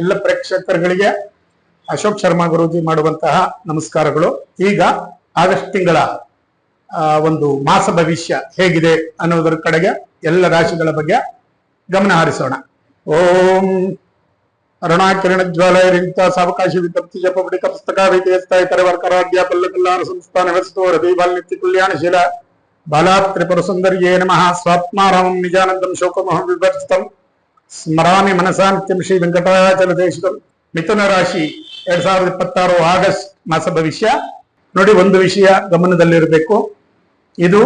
ಎಲ್ಲ ಪ್ರೇಕ್ಷಕರಿಗೆ ಅಶೋಕ್ ಶರ್ಮಾ ಗುರೂಜಿ ಮಾಡುವಂತಹ ನಮಸ್ಕಾರಗಳು. ಈಗ ಆಗಸ್ಟ್ ತಿಂಗಳ ಒಂದು ಮಾಸ ಭವಿಷ್ಯ ಹೇಗಿದೆ ಅನ್ನೋದರ ಕಡೆಗೆ ಎಲ್ಲ ರಾಶಿಗಳ ಬಗ್ಗೆ ಗಮನ ಹರಿಸೋಣ. ಓಂ ಅರುಣಾಕಿರಣ ಜ್ವಾಲಯರಿಂತ ಸಾವಕಾಶಿ ವಿತಪ್ತಿ ಜಪಪಡಿ ಪುಸ್ತಕ ವೈದ್ಯಸ್ಥಾಯಿತರ ವರ್ಕರಾಧ್ಯ ಪಲ್ಲಕಲ್ಲಾರ ಸಂಸ್ಥಾನ ವ್ಯವಸ್ಥೋ ಹೃದಯ ನಿತ್ಯ ಕಲ್ಯಾಣಶೀಲ ಬಾಲಾತ್ ತ್ರಿಪುರ ಸುಂದರ್ಯೇ ನಮಃ. ಸ್ವಾತ್ಮಾರಾಮಂ ನಿಜಾನಂದಂ ಶೋಕಮೋಹ ವಿಭರ್ಜಿತಂ ಸ್ಮರಾಮಿ ಮನಸಾ ನಿತ್ಯಂ ಶ್ರೀ ವೆಂಕಟಾಚಲ ದೇಶಿಕಂ. ಮಿಥುನ ರಾಶಿ 2026 ಆಗಸ್ಟ್ ಮಾಸ ಭವಿಷ್ಯ ನೋಡಿ. ಒಂದು ವಿಷಯ ಗಮನದಲ್ಲಿರಬೇಕು, ಇದು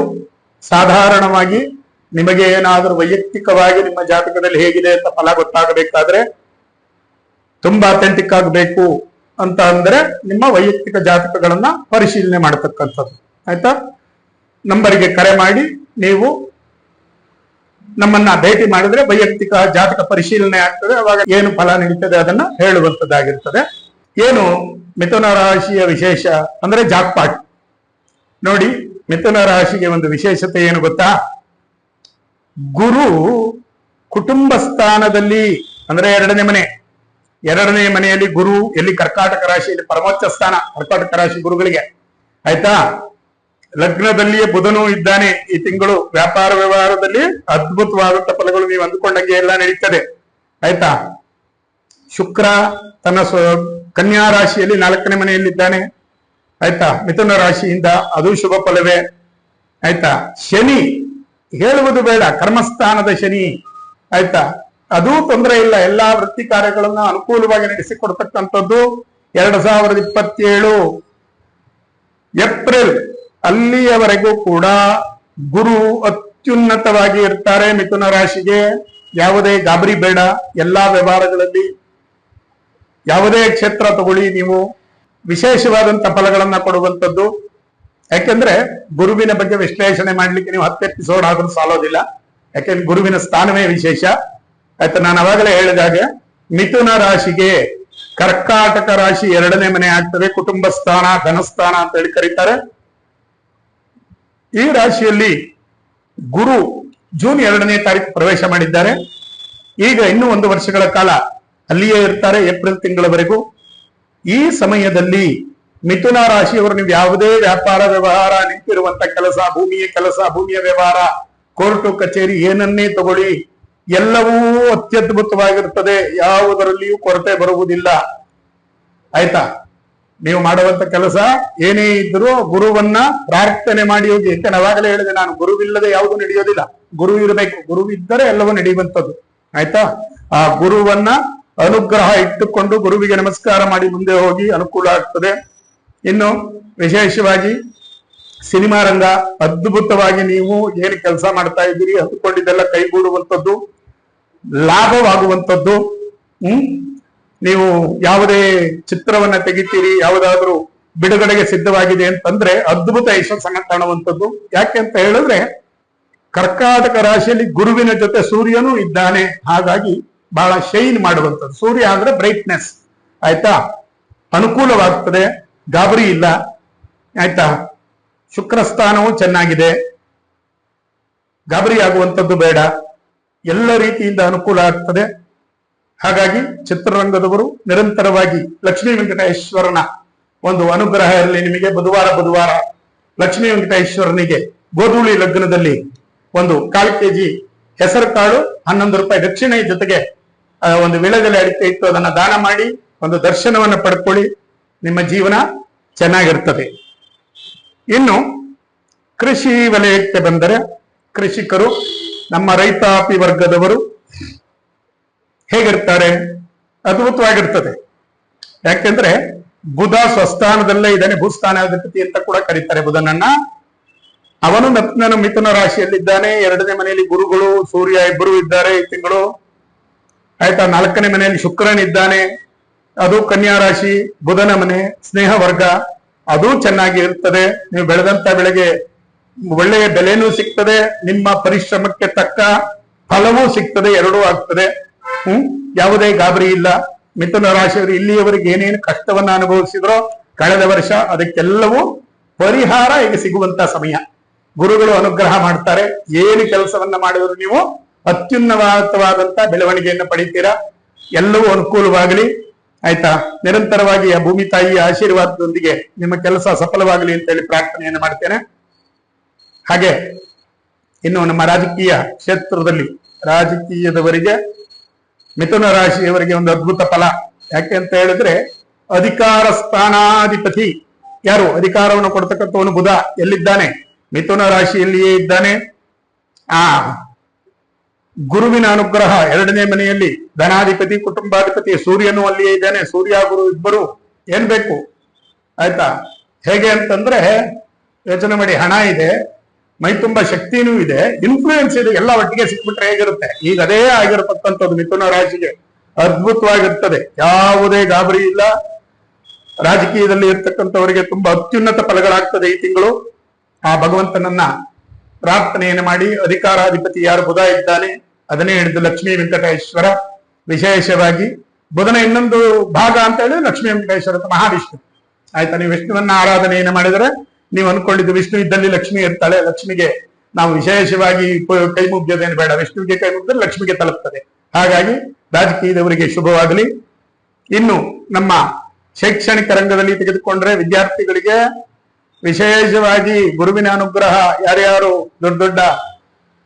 ಸಾಧಾರಣವಾಗಿ ನಿಮಗೆ ಏನಾದರೂ ವೈಯಕ್ತಿಕವಾಗಿ ನಿಮ್ಮ ಜಾತಕದಲ್ಲಿ ಹೇಗಿದೆ ಅಂತ ಫಲ ಗೊತ್ತಾಗಬೇಕಾದ್ರೆ ತುಂಬಾ ಅಥೆಂಟಿಕ್ ಆಗಬೇಕು ಅಂತ ಅಂದ್ರೆ ನಿಮ್ಮ ವೈಯಕ್ತಿಕ ಜಾತಕಗಳನ್ನ ಪರಿಶೀಲನೆ ಮಾಡತಕ್ಕಂಥದ್ದು. ಆಯ್ತಾ? ನಂಬರಿಗೆ ಕರೆ ಮಾಡಿ ನೀವು ನಮ್ಮನ್ನ ಭೇಟಿ ಮಾಡಿದ್ರೆ ವೈಯಕ್ತಿಕ ಜಾತಕ ಪರಿಶೀಲನೆ ಆಗ್ತದೆ. ಅವಾಗ ಏನು ಫಲ ನಡೀತದೆ ಅದನ್ನ ಹೇಳುವಂತದ್ದಾಗಿರ್ತದೆ. ಏನು ಮಿಥುನ ರಾಶಿಯ ವಿಶೇಷ ಅಂದ್ರೆ ಜಾಕ್ಪಾಟ್ ನೋಡಿ. ಮಿಥುನ ರಾಶಿಗೆ ಒಂದು ವಿಶೇಷತೆ ಏನು ಗೊತ್ತಾ? ಗುರು ಕುಟುಂಬ ಸ್ಥಾನದಲ್ಲಿ ಅಂದ್ರೆ ಎರಡನೇ ಮನೆಯಲ್ಲಿ ಗುರು ಎಲ್ಲಿ? ಕರ್ಕಾಟಕ ರಾಶಿಯಲ್ಲಿ ಪರಮೋಚ್ಚ ಸ್ಥಾನ ಕರ್ಕಾಟಕ ರಾಶಿ ಗುರುಗಳಿಗೆ. ಆಯ್ತಾ? ಲಗ್ನದಲ್ಲಿಯೇ ಬುಧನು ಇದ್ದಾನೆ. ಈ ತಿಂಗಳು ವ್ಯಾಪಾರ ವ್ಯವಹಾರದಲ್ಲಿ ಅದ್ಭುತವಾದಂತ ಫಲಗಳು ನೀವು ಅಂದುಕೊಂಡಂಗೆ ಎಲ್ಲ ನಡೀತದೆ. ಆಯ್ತಾ? ಶುಕ್ರ ತನ್ನ ಕನ್ಯಾ ರಾಶಿಯಲ್ಲಿ 4ನೇ ಮನೆಯಲ್ಲಿದ್ದಾನೆ. ಆಯ್ತಾ? ಮಿಥುನ ರಾಶಿಯಿಂದ ಅದು ಶುಭ ಫಲವೇ. ಆಯ್ತಾ? ಶನಿ ಹೇಳುವುದು ಬೇಡ, ಕರ್ಮಸ್ಥಾನದ ಶನಿ. ಆಯ್ತಾ? ಅದೂ ತೊಂದರೆ ಇಲ್ಲ, ಎಲ್ಲಾ ವೃತ್ತಿ ಕಾರ್ಯಗಳನ್ನ ಅನುಕೂಲವಾಗಿ ನಡೆಸಿಕೊಡ್ತಕ್ಕಂಥದ್ದು. 2027 ಏಪ್ರಿಲ್ ಅಲ್ಲಿಯವರೆಗೂ ಕೂಡ ಗುರು ಅತ್ಯುನ್ನತವಾಗಿ ಇರ್ತಾರೆ ಮಿಥುನ ರಾಶಿಗೆ. ಯಾವುದೇ ಗಾಬರಿ ಬೇಡ. ಎಲ್ಲಾ ವ್ಯವಹಾರಗಳಲ್ಲಿ ಯಾವುದೇ ಕ್ಷೇತ್ರ ತಗೊಳ್ಳಿ, ನೀವು ವಿಶೇಷವಾದಂತ ಫಲಗಳನ್ನ ಕೊಡುವಂಥದ್ದು. ಯಾಕೆಂದ್ರೆ ಗುರುವಿನ ಬಗ್ಗೆ ವಿಶ್ಲೇಷಣೆ ಮಾಡ್ಲಿಕ್ಕೆ ನೀವು 10 ಎಪಿಸೋಡ್ ಆದ್ರೂ ಸಾಲೋದಿಲ್ಲ. ಯಾಕೆಂದ್ರೆ ಗುರುವಿನ ಸ್ಥಾನವೇ ವಿಶೇಷ. ಆಯ್ತಾ? ನಾನು ಅವಾಗಲೇ ಹೇಳಿದಾಗೆ ಮಿಥುನ ರಾಶಿಗೆ ಕರ್ಕಾಟಕ ರಾಶಿ 2ನೇ ಮನೆ ಆಗ್ತದೆ. ಕುಟುಂಬ ಸ್ಥಾನ, ಧನಸ್ಥಾನ ಅಂತ ಹೇಳಿ ಕರೀತಾರೆ. ಈ ರಾಶಿಯಲ್ಲಿ ಗುರು ಜೂನ್ 2ನೇ ತಾರೀಕು ಪ್ರವೇಶ ಮಾಡಿದ್ದಾರೆ. ಈಗ ಇನ್ನೂ 1 ವರ್ಷಗಳ ಕಾಲ ಅಲ್ಲಿಯೇ ಇರ್ತಾರೆ, ಏಪ್ರಿಲ್ ತಿಂಗಳವರೆಗೂ. ಈ ಸಮಯದಲ್ಲಿ ಮಿಥುನ ರಾಶಿಯವರು ನೀವು ಯಾವುದೇ ವ್ಯಾಪಾರ ವ್ಯವಹಾರ, ನಿಂತಿರುವಂತ ಕೆಲಸ, ಭೂಮಿಯ ವ್ಯವಹಾರ, ಕೋರ್ಟು ಕಚೇರಿ ಏನನ್ನೇ ತಗೊಳ್ಳಿ, ಎಲ್ಲವೂ ಅತ್ಯದ್ಭುತವಾಗಿರುತ್ತದೆ. ಯಾವುದರಲ್ಲಿಯೂ ಕೊರತೆ ಬರುವುದಿಲ್ಲ. ಆಯ್ತಾ? ನೀವು ಮಾಡುವಂತ ಕೆಲಸ ಏನೇ ಇದ್ರೂ ಗುರುವನ್ನ ಪ್ರಾರ್ಥನೆ ಮಾಡಿ ಹೋಗಿ. ಯಾಕೆ ಅವಾಗಲೇ ಹೇಳಿದೆ ನಾನು, ಗುರುವಿಲ್ಲದೆ ಯಾವುದು ನಡೆಯೋದಿಲ್ಲ. ಗುರು ಇರಬೇಕು. ಗುರುವಿದ್ದರೆ ಎಲ್ಲವೂ ನಡೆಯುವಂಥದ್ದು. ಆಯ್ತಾ? ಆ ಗುರುವನ್ನ ಅನುಗ್ರಹ ಇಟ್ಟುಕೊಂಡು ಗುರುವಿಗೆ ನಮಸ್ಕಾರ ಮಾಡಿ ಮುಂದೆ ಹೋಗಿ ಅನುಕೂಲ ಆಗ್ತದೆ. ಇನ್ನು ವಿಶೇಷವಾಗಿ ಸಿನಿಮಾ ರಂಗ, ಅದ್ಭುತವಾಗಿ ನೀವು ಏನು ಕೆಲಸ ಮಾಡ್ತಾ ಇದ್ದೀರಿ ಅಂದುಕೊಂಡಿದ್ದೆಲ್ಲ ಕೈಗೂಡುವಂಥದ್ದು, ಲಾಭವಾಗುವಂಥದ್ದು. ನೀವು ಯಾವುದೇ ಚಿತ್ರವನ್ನ ತೆಗಿತೀರಿ, ಯಾವುದಾದ್ರೂ ಬಿಡುಗಡೆಗೆ ಸಿದ್ಧವಾಗಿದೆ ಅಂತಂದ್ರೆ ಅದ್ಭುತ ಯಶಸ್ಸನ್ನ ಕಾಣುವಂಥದ್ದು. ಯಾಕೆ ಅಂತ ಹೇಳಿದ್ರೆ ಕರ್ಕಾಟಕ ರಾಶಿಯಲ್ಲಿ ಗುರುವಿನ ಜೊತೆ ಸೂರ್ಯನೂ ಇದ್ದಾನೆ. ಹಾಗಾಗಿ ಬಹಳ ಶೈನ್ ಮಾಡುವಂಥದ್ದು. ಸೂರ್ಯ ಅಂದ್ರೆ ಬ್ರೈಟ್ನೆಸ್. ಆಯ್ತಾ? ಅನುಕೂಲವಾಗ್ತದೆ, ಗಾಬರಿ ಇಲ್ಲ. ಆಯ್ತಾ? ಶುಕ್ರ ಸ್ಥಾನವೂ ಚೆನ್ನಾಗಿದೆ, ಗಾಬರಿ ಆಗುವಂಥದ್ದು ಬೇಡ. ಎಲ್ಲ ರೀತಿಯಿಂದ ಅನುಕೂಲ ಆಗ್ತದೆ. ಹಾಗಾಗಿ ಚಿತ್ರರಂಗದವರು ನಿರಂತರವಾಗಿ ಲಕ್ಷ್ಮೀ ವೆಂಕಟೇಶ್ವರನ ಒಂದು ಅನುಗ್ರಹ ಇರಲಿ ನಿಮಗೆ. ಬುಧವಾರ ಲಕ್ಷ್ಮೀ ವೆಂಕಟೇಶ್ವರನಿಗೆ ಗೋಧೂಳಿ ಲಗ್ನದಲ್ಲಿ ಒಂದು 1/4 kg ಹೆಸರು ಕಾಳು, 11 ರೂಪಾಯಿ ದಕ್ಷಿಣೆ ಜೊತೆಗೆ ಒಂದು ವಿಳೆದೆಲೆ ಅಡಿಕೆ ಇಟ್ಟು ಅದನ್ನ ದಾನ ಮಾಡಿ ಒಂದು ದರ್ಶನವನ್ನ ಪಡ್ಕೊಳ್ಳಿ. ನಿಮ್ಮ ಜೀವನ ಚೆನ್ನಾಗಿರ್ತದೆ. ಇನ್ನು ಕೃಷಿ ವಲಯಕ್ಕೆ ಬಂದರೆ, ಕೃಷಿಕರು, ನಮ್ಮ ರೈತಾಪಿ ವರ್ಗದವರು ಹೇಗಿರ್ತಾರೆ? ಅದ್ಭುತವಾಗಿರ್ತದೆ. ಯಾಕೆಂದ್ರೆ ಬುಧ ಸ್ವಸ್ಥಾನದಲ್ಲೇ ಇದ್ದಾನೆ. ಭೂಸ್ಥಾನಾಧಿಪತಿ ಅಂತ ಕೂಡ ಕರೀತಾರೆ ಬುಧನನ್ನ. ಅವನು ಮಿಥುನ ರಾಶಿಯಲ್ಲಿದ್ದಾನೆ. 2ನೇ ಮನೆಯಲ್ಲಿ ಗುರುಗಳು, ಸೂರ್ಯ ಇಬ್ಬರು ಇದ್ದಾರೆ ಈ ತಿಂಗಳು. ಆಯ್ತಾ? 4ನೇ ಮನೆಯಲ್ಲಿ ಶುಕ್ರನ್ ಇದ್ದಾನೆ. ಅದು ಕನ್ಯಾ ರಾಶಿ, ಬುಧನ ಮನೆ, ಸ್ನೇಹ ವರ್ಗ, ಅದು ಚೆನ್ನಾಗಿ ಇರ್ತದೆ. ನೀವು ಬೆಳೆದಂತ ಬೆಳೆಗೆ ಒಳ್ಳೆಯ ಬೆಲೆನೂ ಸಿಗ್ತದೆ, ನಿಮ್ಮ ಪರಿಶ್ರಮಕ್ಕೆ ತಕ್ಕ ಫಲವೂ ಸಿಗ್ತದೆ, ಎರಡೂ ಆಗ್ತದೆ. ಯಾವುದೇ ಗಾಬರಿ ಇಲ್ಲ. ಮಿಥುನ ರಾಶಿಯವರು ಇಲ್ಲಿಯವರೆಗೆ ಏನೇನು ಕಷ್ಟವನ್ನ ಅನುಭವಿಸಿದ್ರೋ ಕಳೆದ ವರ್ಷ ಅದಕ್ಕೆಲ್ಲವೂ ಪರಿಹಾರ ಈಗ ಸಿಗುವಂತ ಸಮಯ. ಗುರುಗಳು ಅನುಗ್ರಹ ಮಾಡ್ತಾರೆ. ಏನು ಕೆಲಸವನ್ನ ಮಾಡಿದ್ರು ನೀವು ಅತ್ಯುನ್ನತವಾದಂತ ಬೆಳವಣಿಗೆಯನ್ನು ಪಡಿತೀರಾ. ಎಲ್ಲವೂ ಅನುಕೂಲವಾಗಲಿ. ಆಯ್ತಾ? ನಿರಂತರವಾಗಿ ಆ ಭೂಮಿ ತಾಯಿಯ ಆಶೀರ್ವಾದದೊಂದಿಗೆ ನಿಮ್ಮ ಕೆಲಸ ಸಫಲವಾಗಲಿ ಅಂತ ಹೇಳಿ ಪ್ರಾರ್ಥನೆಯನ್ನು ಮಾಡ್ತೇನೆ. ಹಾಗೆ ಇನ್ನು ನಮ್ಮ ರಾಜಕೀಯ ಕ್ಷೇತ್ರದಲ್ಲಿ ರಾಜಕೀಯದವರಿಗೆ, ಮಿಥುನ ರಾಶಿಯವರಿಗೆ ಒಂದು ಅದ್ಭುತ ಫಲ. ಯಾಕೆ ಅಂತ ಹೇಳಿದ್ರೆ, ಅಧಿಕಾರ ಸ್ಥಾನಾಧಿಪತಿ ಯಾರು, ಅಧಿಕಾರವನ್ನು ಕೊಡ್ತಕ್ಕಂಥವನು ಬುಧ ಎಲ್ಲಿದ್ದಾನೆ? ಮಿಥುನ ರಾಶಿಯಲ್ಲಿಯೇ ಇದ್ದಾನೆ. ಆ ಗುರುವಿನ ಅನುಗ್ರಹ 2ನೇ ಮನೆಯಲ್ಲಿ, ಧನಾಧಿಪತಿ ಕುಟುಂಬಾಧಿಪತಿ ಸೂರ್ಯನು ಅಲ್ಲಿಯೇ ಇದ್ದಾನೆ. ಸೂರ್ಯ ಗುರು ಇಬ್ಬರು ಏನ್ ಬೇಕು? ಆಯ್ತಾ? ಹೇಗೆ ಅಂತಂದ್ರೆ, ಯೋಚನೆ ಮಾಡಿ, ಹಣ ಇದೆ, ಮೈ ತುಂಬಾ ಶಕ್ತಿನೂ ಇದೆ, ಇನ್ಫ್ಲೂಯೆನ್ಸ್ ಇದೆ, ಎಲ್ಲ ಒಟ್ಟಿಗೆ ಸಿಕ್ಬಿಟ್ರೆ ಹೇಗಿರುತ್ತೆ? ಈಗ ಅದೇ ಆಗಿರತಕ್ಕಂಥದ್ದು ಮಿಥುನ ರಾಶಿಗೆ ಅದ್ಭುತವಾಗಿರ್ತದೆ. ಯಾವುದೇ ಗಾಬರಿ ಇಲ್ಲ. ರಾಜಕೀಯದಲ್ಲಿ ಇರ್ತಕ್ಕಂಥವರಿಗೆ ತುಂಬಾ ಅತ್ಯುನ್ನತ ಫಲಗಳಾಗ್ತದೆ ಈ ತಿಂಗಳು. ಆ ಭಗವಂತನನ್ನ ಪ್ರಾರ್ಥನೆಯನ್ನು ಮಾಡಿ, ಅಧಿಕಾರಾಧಿಪತಿ ಯಾರು ಬುಧ ಇದ್ದಾನೆ, ಅದನ್ನೇ ಹಿಡಿದು ಲಕ್ಷ್ಮೀ ವೆಂಕಟೇಶ್ವರ, ವಿಶೇಷವಾಗಿ ಬುಧನ ಇನ್ನೊಂದು ಭಾಗ ಅಂತ ಹೇಳಿದ್ರೆ ಲಕ್ಷ್ಮೀ ವೆಂಕಟೇಶ್ವರ ಮಹಾವಿಷ್ಣು. ಆಯ್ತಾ? ನೀವು ವಿಷ್ಣುವನ್ನ ಆರಾಧನೆಯನ್ನು ಮಾಡಿದರೆ, ನೀವು ಅನ್ಕೊಂಡಿದ್ದು ವಿಷ್ಣು ಇದ್ದಲ್ಲಿ ಲಕ್ಷ್ಮಿ ಇರ್ತಾಳೆ, ಲಕ್ಷ್ಮಿಗೆ ನಾವು ವಿಶೇಷವಾಗಿ ಕೈ ಮುಗ್ಯೋದೇನು ಬೇಡ, ವಿಷ್ಣುವಿಗೆ ಕೈ ಮುಗಿದ್ರೆ ಲಕ್ಷ್ಮಿಗೆ ತಲುಪ್ತದೆ. ಹಾಗಾಗಿ ರಾಜಕೀಯದವರಿಗೆ ಶುಭವಾಗಲಿ. ಇನ್ನು ನಮ್ಮ ಶೈಕ್ಷಣಿಕ ರಂಗದಲ್ಲಿ ತೆಗೆದುಕೊಂಡ್ರೆ, ವಿದ್ಯಾರ್ಥಿಗಳಿಗೆ ವಿಶೇಷವಾಗಿ ಗುರುವಿನ ಅನುಗ್ರಹ, ಯಾರ್ಯಾರು ದೊಡ್ಡ ದೊಡ್ಡ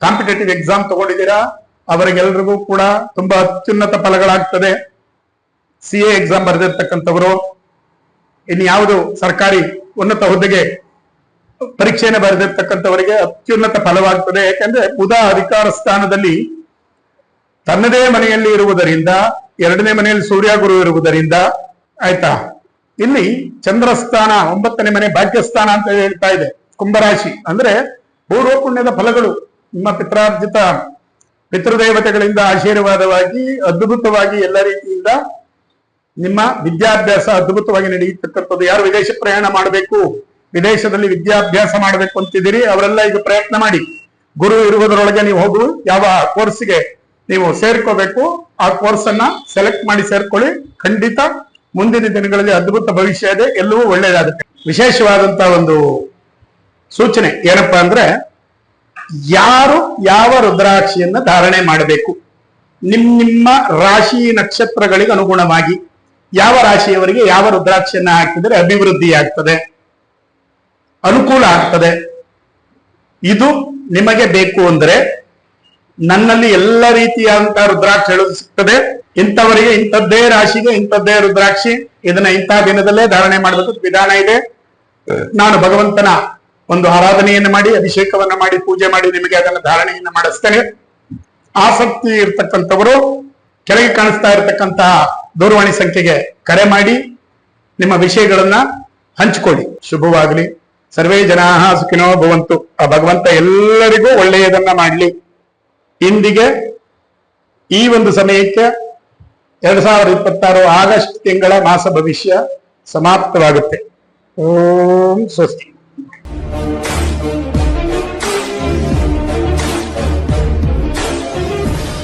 ಕಾಂಪಿಟೇಟಿವ್ ಎಕ್ಸಾಮ್ ತಗೊಂಡಿದ್ದೀರಾ ಅವರಿಗೆಲ್ರಿಗೂ ಕೂಡ ತುಂಬಾ ಅತ್ಯುನ್ನತ ಫಲಗಳಾಗ್ತದೆ. CA ಎಕ್ಸಾಮ್ ಬರೆದಿರ್ತಕ್ಕಂಥವರು, ಇನ್ಯಾವುದು ಸರ್ಕಾರಿ ಉನ್ನತ ಹುದ್ದೆಗೆ ಪರೀಕ್ಷೆಯನ್ನು ಬರೆದಿರ್ತಕ್ಕಂಥವರಿಗೆ ಅತ್ಯುನ್ನತ ಫಲವಾಗ್ತದೆ. ಯಾಕಂದ್ರೆ ಬುಧ ಅಧಿಕಾರ ಸ್ಥಾನದಲ್ಲಿ ತನ್ನದೇ ಮನೆಯಲ್ಲಿ ಇರುವುದರಿಂದ, 2ನೇ ಮನೆಯಲ್ಲಿ ಸೂರ್ಯ ಗುರು ಇರುವುದರಿಂದ, ಆಯ್ತಾ, ಇಲ್ಲಿ ಚಂದ್ರಸ್ಥಾನ 9ನೇ ಮನೆ ಭಾಗ್ಯಸ್ಥಾನ ಅಂತ ಹೇಳ್ತಾ ಇದೆ. ಕುಂಭರಾಶಿ ಅಂದ್ರೆ ಪೂರ್ವ ಪುಣ್ಯದ ಫಲಗಳು, ನಿಮ್ಮ ಪಿತ್ರಾರ್ಜಿತ ಪಿತೃದೇವತೆಗಳಿಂದ ಆಶೀರ್ವಾದವಾಗಿ ಅದ್ಭುತವಾಗಿ ಎಲ್ಲ ರೀತಿಯಿಂದ ನಿಮ್ಮ ವಿದ್ಯಾಭ್ಯಾಸ ಅದ್ಭುತವಾಗಿ ನಡೆಯತಕ್ಕಂಥದ್ದು. ಯಾರು ವಿದೇಶ ಪ್ರಯಾಣ ಮಾಡಬೇಕು, ವಿದೇಶದಲ್ಲಿ ವಿದ್ಯಾಭ್ಯಾಸ ಮಾಡಬೇಕು ಅಂತಿದ್ದೀರಿ, ಅವರೆಲ್ಲ ಈಗ ಪ್ರಯತ್ನ ಮಾಡಿ. ಗುರು ಇರುವುದರೊಳಗೆ ನೀವು ಹೋಗು, ಯಾವ ಕೋರ್ಸ್ಗೆ ನೀವು ಸೇರ್ಕೋಬೇಕು ಆ ಕೋರ್ಸ್ ಅನ್ನ ಸೆಲೆಕ್ಟ್ ಮಾಡಿ ಸೇರ್ಕೊಳ್ಳಿ. ಖಂಡಿತ ಮುಂದಿನ ದಿನಗಳಲ್ಲಿ ಅದ್ಭುತ ಭವಿಷ್ಯ ಇದೆ, ಎಲ್ಲವೂ ಒಳ್ಳೆಯದಾಗುತ್ತೆ. ವಿಶೇಷವಾದಂತಹ ಒಂದು ಸೂಚನೆ ಏನಪ್ಪಾ ಅಂದ್ರೆ, ಯಾರು ಯಾವ ರುದ್ರಾಕ್ಷಿಯನ್ನ ಧಾರಣೆ ಮಾಡಬೇಕು, ನಿಮ್ಮ ರಾಶಿ ನಕ್ಷತ್ರಗಳಿಗೆ ಅನುಗುಣವಾಗಿ ಯಾವ ರಾಶಿಯವರಿಗೆ ಯಾವ ರುದ್ರಾಕ್ಷಿಯನ್ನ ಹಾಕಿದರೆ ಅಭಿವೃದ್ಧಿ ಆಗ್ತದೆ, ಅನುಕೂಲ ಆಗ್ತದೆ. ಇದು ನಿಮಗೆ ಬೇಕು ಅಂದ್ರೆ ನನ್ನಲ್ಲಿ ಎಲ್ಲ ರೀತಿಯಾದಂತಹ ರುದ್ರಾಕ್ಷಿಗಳು ಸಿಗ್ತದೆ. ಇಂಥವರಿಗೆ ಇಂಥದ್ದೇ ರಾಶಿಗೆ ಇಂಥದ್ದೇ ರುದ್ರಾಕ್ಷಿ, ಇದನ್ನ ಇಂತಹ ದಿನದಲ್ಲೇ ಧಾರಣೆ ಮಾಡಬೇಕು ವಿಧಾನ ಇದೆ. ನಾನು ಭಗವಂತನ ಒಂದು ಆರಾಧನೆಯನ್ನು ಮಾಡಿ, ಅಭಿಷೇಕವನ್ನ ಮಾಡಿ, ಪೂಜೆ ಮಾಡಿ ನಿಮಗೆ ಅದನ್ನ ಧಾರಣೆಯನ್ನ ಮಾಡಿಸ್ತೇನೆ. ಆಸಕ್ತಿ ಇರ್ತಕ್ಕಂಥವರು ಕೆಳಗೆ ಕಾಣಿಸ್ತಾ ಇರತಕ್ಕಂತಹ ದೂರವಾಣಿ ಸಂಖ್ಯೆಗೆ ಕರೆ ಮಾಡಿ ನಿಮ್ಮ ವಿಷಯಗಳನ್ನ ಹಂಚಿಕೊಳ್ಳಿ. ಶುಭವಾಗಲಿ. ಸರ್ವೇ ಜನಾಃ ಸುಖಿನೋ ಭವಂತು. ಆ ಭಗವಂತ ಎಲ್ಲರಿಗೂ ಒಳ್ಳೆಯದನ್ನ ಮಾಡಲಿ. ಇಂದಿಗೆ ಈ ಒಂದು ಸಮಯಕ್ಕೆ 2026 ಆಗಸ್ಟ್ ತಿಂಗಳ ಮಾಸ ಭವಿಷ್ಯ ಸಮಾಪ್ತವಾಗುತ್ತೆ. ಓಂ ಸ್ವಸ್ತಿ.